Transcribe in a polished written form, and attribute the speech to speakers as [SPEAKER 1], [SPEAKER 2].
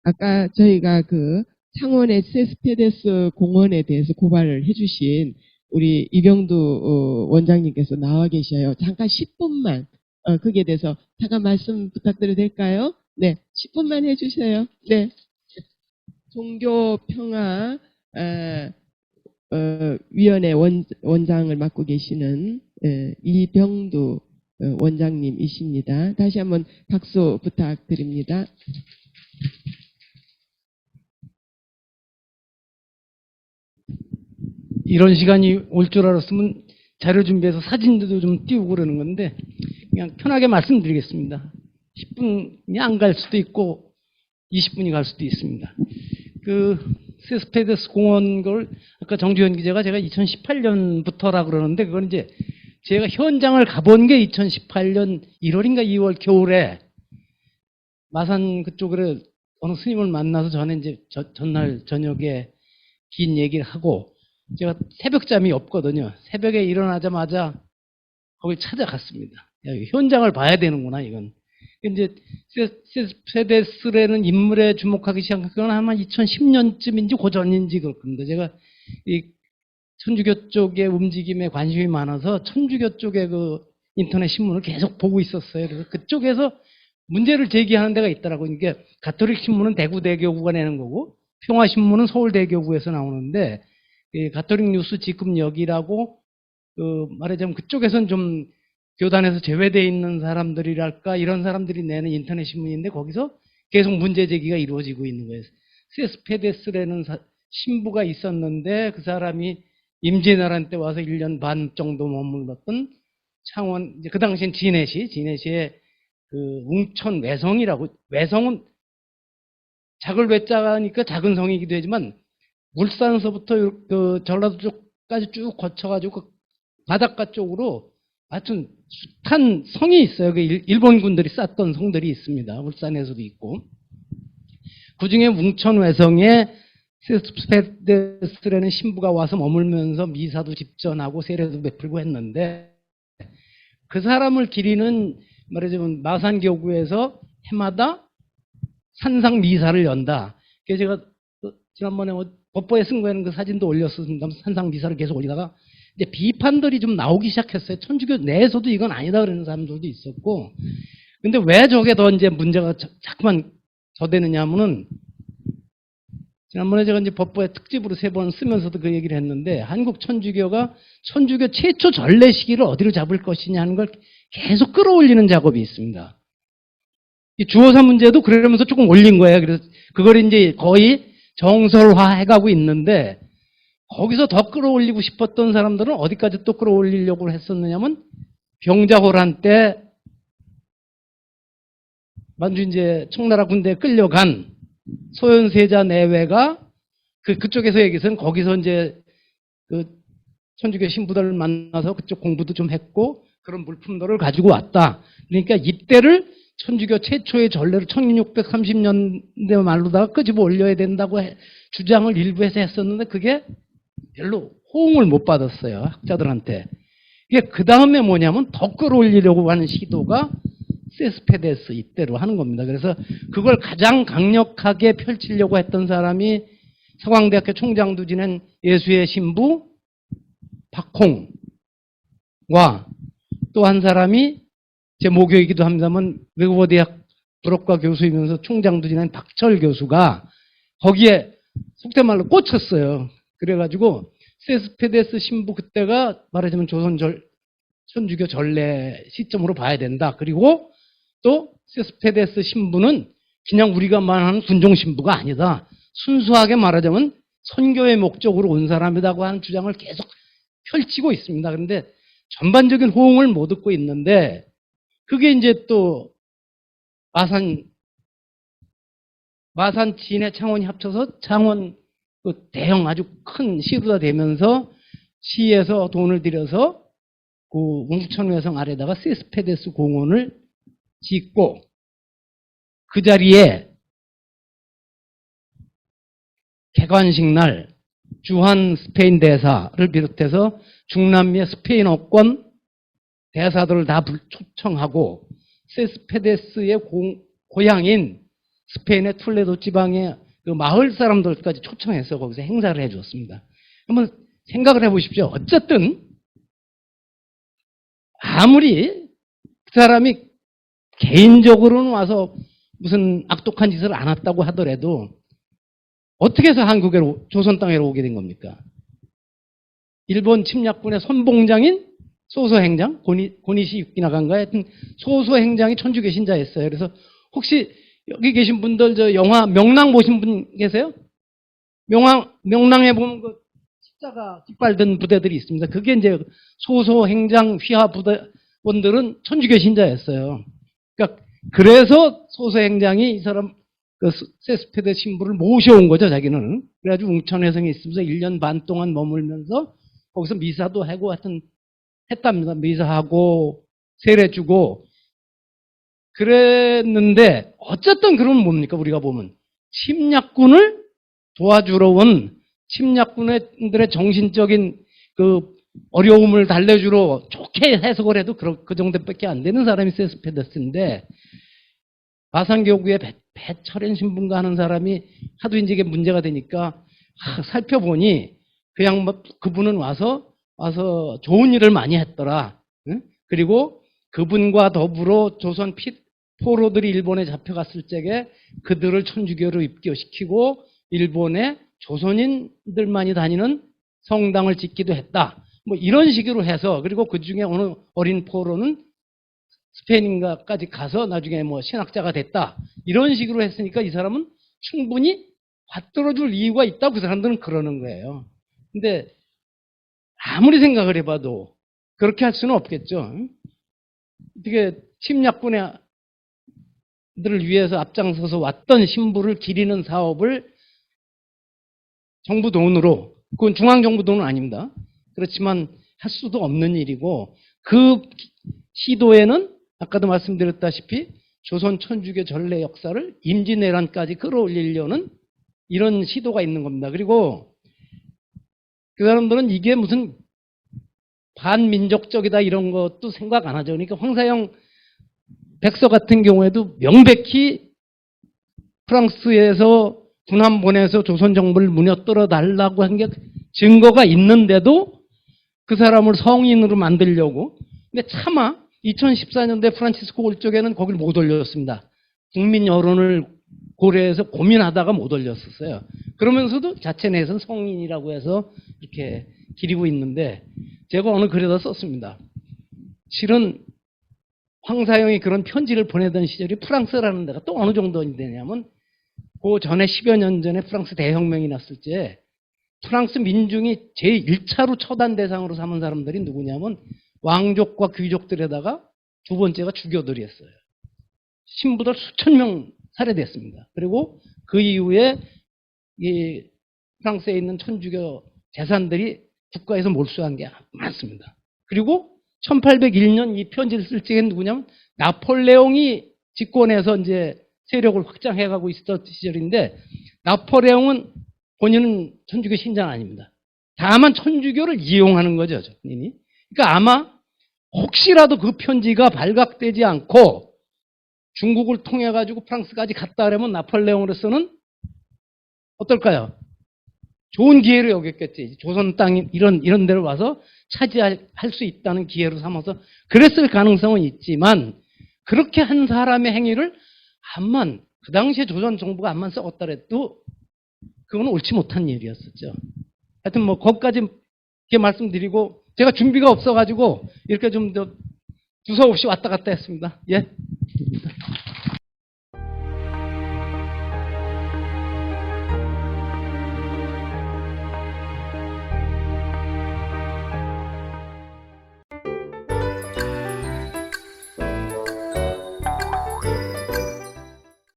[SPEAKER 1] 아까 저희가 그 창원의 세스페데스 공원에 대해서 고발을 해주신 우리 이병두 원장님께서 나와 계셔요. 잠깐 10분만 거기에 대해서 잠깐 말씀 부탁드려도 될까요? 네, 10분만 해주세요. 네, 종교평화 위원회 원장을 맡고 계시는 이병두 원장님이십니다. 다시 한번 박수 부탁드립니다.
[SPEAKER 2] 이런 시간이 올 줄 알았으면 자료 준비해서 사진도 좀 띄우고 그러는 건데 그냥 편하게 말씀드리겠습니다. 10분이 안 갈 수도 있고 20분이 갈 수도 있습니다. 그 세스페데스 공원 걸 아까 정주현 기자가 제가 2018년부터라 그러는데 그건 이제 제가 현장을 가본 게 2018년 1월인가 2월 겨울에 마산 그쪽으로 어느 스님을 만나서 전에 이제 전날 저녁에 긴 얘기를 하고 제가 새벽잠이 없거든요. 새벽에 일어나자마자 거기 찾아갔습니다. 야, 현장을 봐야 되는구나, 이건. 이제 세스페데스라는 인물에 주목하기 시작한 건 아마 2010년쯤인지 그 전인지 그렇습니다. 제가 이 천주교 쪽의 움직임에 관심이 많아서 천주교 쪽의 그 인터넷 신문을 계속 보고 있었어요. 그래서 그쪽에서 문제를 제기하는 데가 있더라고요. 이게 가톨릭 신문은 대구대교구가 내는 거고 평화신문은 서울대교구에서 나오는데 가톨릭 뉴스 지급역이라고 말하자면 그쪽에서는 좀 교단에서 제외되어 있는 사람들이랄까 이런 사람들이 내는 인터넷 신문인데 거기서 계속 문제 제기가 이루어지고 있는 거예요. 세스페데스라는 신부가 있었는데 그 사람이 임진왜란 때 와서 1년 반 정도 머물렀던 창원, 이제 그 당시엔 진해시의 그 웅천 외성이라고, 외성은 작을 외자니까 작은 성이기도 하지만 울산서부터 그 전라도 쪽까지 쭉 거쳐가지고 그 바닷가 쪽으로 하여튼 숱한 성이 있어요. 그 일본 군들이 쌓던 성들이 있습니다. 울산에서도 있고. 그 중에 웅천외성에 세스페데스라는 신부가 와서 머물면서 미사도 집전하고 세례도 베풀고 했는데 그 사람을 기리는 말하자면 마산교구에서 해마다 산상 미사를 연다. 그래서 제가 지난번에 법보에 쓴 거에는 그 사진도 올렸었습니다. 산상 미사를 계속 올리다가 이제 비판들이 좀 나오기 시작했어요. 천주교 내에서도 이건 아니다 그러는 사람들도 있었고. 근데 왜 저게 더 이제 문제가 자꾸만 더 되느냐 하면은 지난번에 제가 이제 법보에 특집으로 3번 쓰면서도 그 얘기를 했는데 한국 천주교가 천주교 최초 전례 시기를 어디로 잡을 것이냐 하는 걸 계속 끌어올리는 작업이 있습니다. 이 주어사 문제도 그러면서 조금 올린 거예요. 그래서 그걸 이제 거의 정설화 해가고 있는데 거기서 더 끌어올리고 싶었던 사람들은 어디까지 또 끌어올리려고 했었느냐면 병자호란 때 만주 이제 청나라 군대에 끌려간 소현세자 내외가 그쪽에서 얘기해서는 거기서 이제 그 천주교 신부들을 만나서 그쪽 공부도 좀 했고 그런 물품들을 가지고 왔다. 그러니까 이때를 천주교 최초의 전례를 1630년대 말로다가 끄집어 올려야 된다고 주장을 일부에서 했었는데 그게 별로 호응을 못 받았어요. 학자들한테. 이게 그 다음에 뭐냐면 더 끌어올리려고 하는 시도가 세스페데스 이때로 하는 겁니다. 그래서 그걸 가장 강력하게 펼치려고 했던 사람이 서강대학교 총장도 지낸 예수의 신부 박홍과 또 한 사람이 제 모교이기도 합니다만 외국어대학 불어과 교수이면서 총장도 지낸 박철 교수가 거기에 속된 말로 꽂혔어요. 그래가지고 세스페데스 신부 그때가 말하자면 천주교 전례 시점으로 봐야 된다. 그리고 또 세스페데스 신부는 그냥 우리가 말하는 군종 신부가 아니다. 순수하게 말하자면 선교의 목적으로 온 사람이라고 하는 주장을 계속 펼치고 있습니다. 그런데 전반적인 호응을 못 얻고 있는데 그게 이제 또 마산 진해 창원이 합쳐서 창원 그 대형 아주 큰 시루가 되면서 시에서 돈을 들여서 그 웅천외성 아래다가 세스페데스 공원을 짓고 그 자리에 개관식 날 주한 스페인 대사를 비롯해서 중남미의 스페인어권 대사들을 다 초청하고 세스페데스의 고향인 스페인의 툴레도 지방의 그 마을 사람들까지 초청해서 거기서 행사를 해주었습니다. 한번 생각을 해보십시오. 어쨌든 아무리 그 사람이 개인적으로는 와서 무슨 악독한 짓을 안 했다고 하더라도 어떻게 해서 한국에 조선 땅으로 오게 된 겁니까? 일본 침략군의 선봉장인 소소행장, 고니시 유키나가인가 하여튼 소소행장이 천주교 신자였어요. 그래서 혹시 여기 계신 분들 저 영화 명랑 보신 분 계세요? 명랑에 보면 그 십자가 깃발든 부대들이 있습니다. 그게 이제 소소행장 휘하 부대원들은 천주교 신자였어요. 그러니까 그래서 소소행장이 이 사람 그 세스페데 신부를 모셔온 거죠, 자기는. 그래가지고 웅천회성에 있으면서 1년 반 동안 머물면서 거기서 미사도 하고 하여튼 했답니다. 미사하고 세례주고 그랬는데 어쨌든 그러면 뭡니까? 우리가 보면 침략군을 도와주러 온 침략군들의 정신적인 그 어려움을 달래주러 좋게 해석을 해도 그 정도밖에 안 되는 사람이 세스페데스인데 마산교구의 배철현 신분가 하는 사람이 하도 이제 이게 문제가 되니까 살펴보니 그냥 뭐 그분은 와서 좋은 일을 많이 했더라. 응? 그리고 그분과 더불어 조선 포로들이 일본에 잡혀갔을 적에 그들을 천주교로 입교시키고 일본에 조선인들만이 다니는 성당을 짓기도 했다. 뭐 이런 식으로 해서 그리고 그 중에 어느 어린 포로는 스페인인가까지 가서 나중에 뭐 신학자가 됐다. 이런 식으로 했으니까 이 사람은 충분히 받들어줄 이유가 있다고 그 사람들은 그러는 거예요. 근데 아무리 생각을 해봐도 그렇게 할 수는 없겠죠. 어떻게 침략군들을 위해서 앞장서서 왔던 신부를 기리는 사업을 정부 돈으로, 그건 중앙정부 돈은 아닙니다. 그렇지만 할 수도 없는 일이고 그 시도에는 아까도 말씀드렸다시피 조선 천주교 전래 역사를 임진왜란까지 끌어올리려는 이런 시도가 있는 겁니다. 그리고 그 사람들은 이게 무슨 반민족적이다 이런 것도 생각 안 하죠. 그러니까 황사영 백서 같은 경우에도 명백히 프랑스에서 군함 보내서 조선 정부를 무너뜨려 달라고 한 게 증거가 있는데도 그 사람을 성인으로 만들려고. 근데 차마 2014년도에 프란치스코 올 적에는 거길 못 올렸습니다. 국민 여론을 고려해서 고민하다가 못 올렸었어요. 그러면서도 자체 내에서는 성인이라고 해서 이렇게 기리고 있는데 제가 어느 글에다 썼습니다. 실은 황사영이 그런 편지를 보내던 시절이 프랑스라는 데가 또 어느 정도 되냐면 그 전에 10여 년 전에 프랑스 대혁명이 났을 때 프랑스 민중이 제1차로 처단 대상으로 삼은 사람들이 누구냐면 왕족과 귀족들에다가 두 번째가 주교들이었어요. 신부들 수천 명 살해됐습니다. 그리고 그 이후에 이 프랑스에 있는 천주교 재산들이 국가에서 몰수한 게 많습니다. 그리고 1801년 이 편지를 쓸 적에 누구냐면 나폴레옹이 집권해서 이제 세력을 확장해가고 있었던 시절인데 나폴레옹은 본인은 천주교 신자는 아닙니다. 다만 천주교를 이용하는 거죠, 본인이. 그러니까 아마 혹시라도 그 편지가 발각되지 않고 중국을 통해 가지고 프랑스까지 갔다 하려면 나폴레옹으로서는 어떨까요? 좋은 기회로 여겼겠지. 조선 땅 이런 데를 와서 차지할 수 있다는 기회로 삼아서 그랬을 가능성은 있지만 그렇게 한 사람의 행위를 암만 그 당시에 조선 정부가 암만 썩었더라도 그거는 옳지 못한 일이었었죠. 하여튼 뭐 거기까지 이렇게 말씀드리고 제가 준비가 없어가지고 이렇게 좀 더 두서없이 왔다 갔다 했습니다. 예.